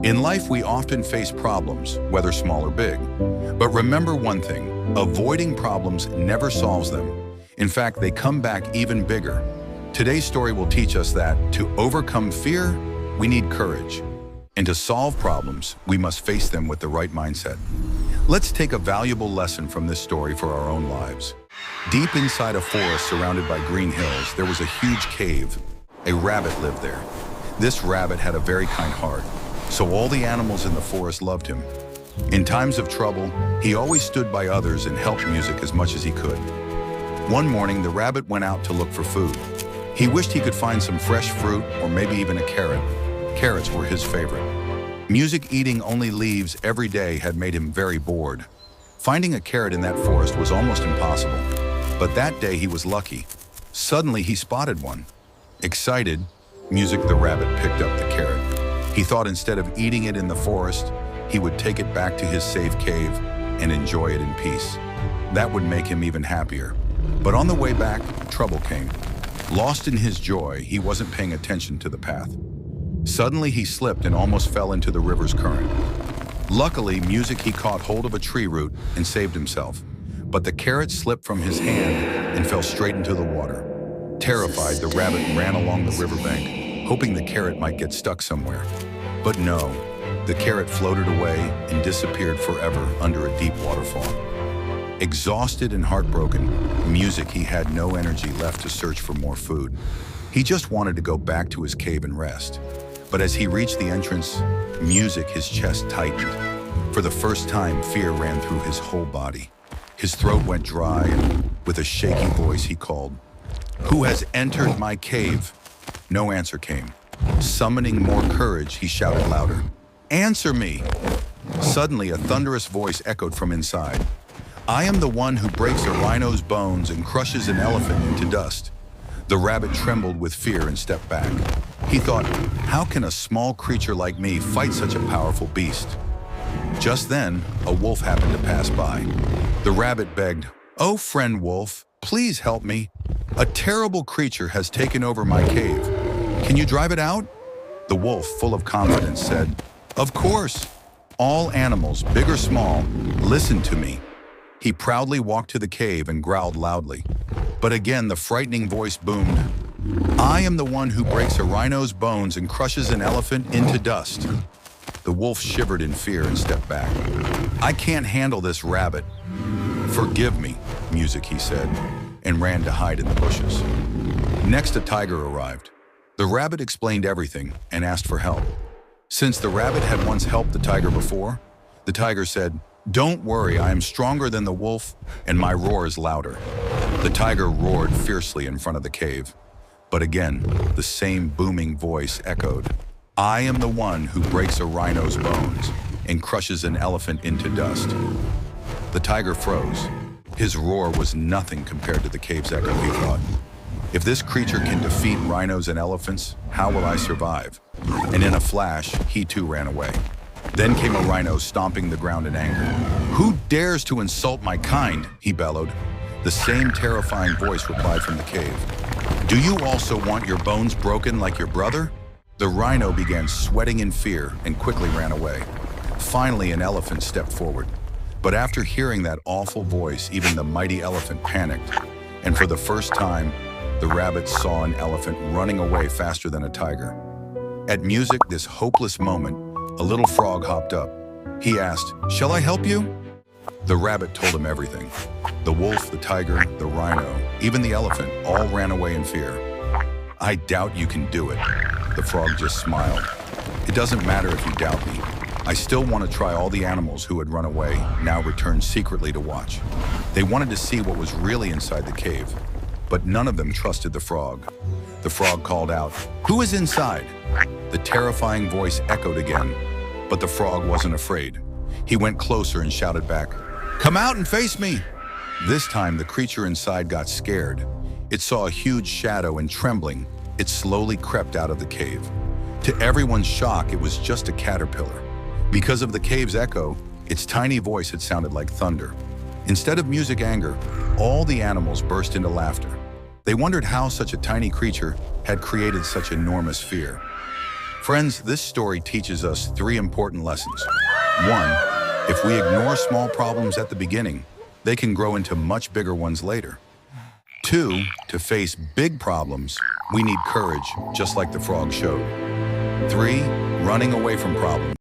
In life, we often face problems, whether small or big. But remember one thing, avoiding problems never solves them. In fact, they come back even bigger. Today's story will teach us that to overcome fear, we need courage. And to solve problems, we must face them with the right mindset. Let's take a valuable lesson from this story for our own lives. Deep inside a forest surrounded by green hills, there was a huge cave. A rabbit lived there. This rabbit had a very kind heart, so all the animals in the forest loved him. In times of trouble, he always stood by others and helped Music as much as he could. One morning, the rabbit went out to look for food. He wished he could find some fresh fruit or maybe even a carrot. Carrots were his favorite. Music eating only leaves every day had made him very bored. Finding a carrot in that forest was almost impossible. But that day he was lucky. Suddenly he spotted one. Excited, Music the rabbit picked up the carrot. He thought instead of eating it in the forest, he would take it back to his safe cave and enjoy it in peace. That would make him even happier. But on the way back, trouble came. Lost in his joy, he wasn't paying attention to the path. Suddenly he slipped and almost fell into the river's current. Luckily, Music he caught hold of a tree root and saved himself. But the carrot slipped from his hand and fell straight into the water. Terrified, the rabbit ran along the riverbank, hoping the carrot might get stuck somewhere. But no, the carrot floated away and disappeared forever under a deep waterfall. Exhausted and heartbroken, Music he had no energy left to search for more food. He just wanted to go back to his cave and rest. But as he reached the entrance, Music his chest tightened. For the first time, fear ran through his whole body. His throat went dry, and with a shaky voice he called, "Who has entered my cave?" No answer came. Summoning more courage, he shouted louder, "Answer me!" Suddenly, a thunderous voice echoed from inside. "I am the one who breaks a rhino's bones and crushes an elephant into dust." The rabbit trembled with fear and stepped back. He thought, how can a small creature like me fight such a powerful beast? Just then, a wolf happened to pass by. The rabbit begged, "Oh, friend wolf, please help me. A terrible creature has taken over my cave. Can you drive it out?" The wolf, full of confidence, said, "Of course. All animals, big or small, listen to me." He proudly walked to the cave and growled loudly. But again the frightening voice boomed, "I am the one who breaks a rhino's bones and crushes an elephant into dust." The wolf shivered in fear and stepped back. "I can't handle this rabbit." "Forgive me," Music he said, and ran to hide in the bushes. Next, a tiger arrived. The rabbit explained everything and asked for help. Since the rabbit had once helped the tiger before, the tiger said, "Don't worry, I am stronger than the wolf, and my roar is louder." The tiger roared fiercely in front of the cave. But again, the same booming voice echoed, "I am the one who breaks a rhino's bones and crushes an elephant into dust." The tiger froze. His roar was nothing compared to the cave's echo, he thought. If this creature can defeat rhinos and elephants, how will I survive? And in a flash, he too ran away. Then came a rhino stomping the ground in anger. "Who dares to insult my kind?" he bellowed. The same terrifying voice replied from the cave. "Do you also want your bones broken like your brother?" The rhino began sweating in fear and quickly ran away. Finally, an elephant stepped forward. But after hearing that awful voice, even the mighty elephant panicked. And for the first time, the rabbit saw an elephant running away faster than a tiger. At Music, this hopeless moment, a little frog hopped up. He asked, "Shall I help you?" The rabbit told him everything. The wolf, the tiger, the rhino, even the elephant all ran away in fear. "I doubt you can do it." The frog just smiled. "It doesn't matter if you doubt me. I still want to try." All the animals who had run away now returned secretly to watch. They wanted to see what was really inside the cave, but none of them trusted the frog. The frog called out, "Who is inside?" The terrifying voice echoed again, but the frog wasn't afraid. He went closer and shouted back, "Come out and face me!" This time, the creature inside got scared. It saw a huge shadow and trembling, it slowly crept out of the cave. To everyone's shock, it was just a caterpillar. Because of the cave's echo, its tiny voice had sounded like thunder. Instead of Music anger, all the animals burst into laughter. They wondered how such a tiny creature had created such enormous fear. Friends, this story teaches us three important lessons. One, if we ignore small problems at the beginning, they can grow into much bigger ones later. Two, to face big problems, we need courage, just like the frog showed. Three, running away from problems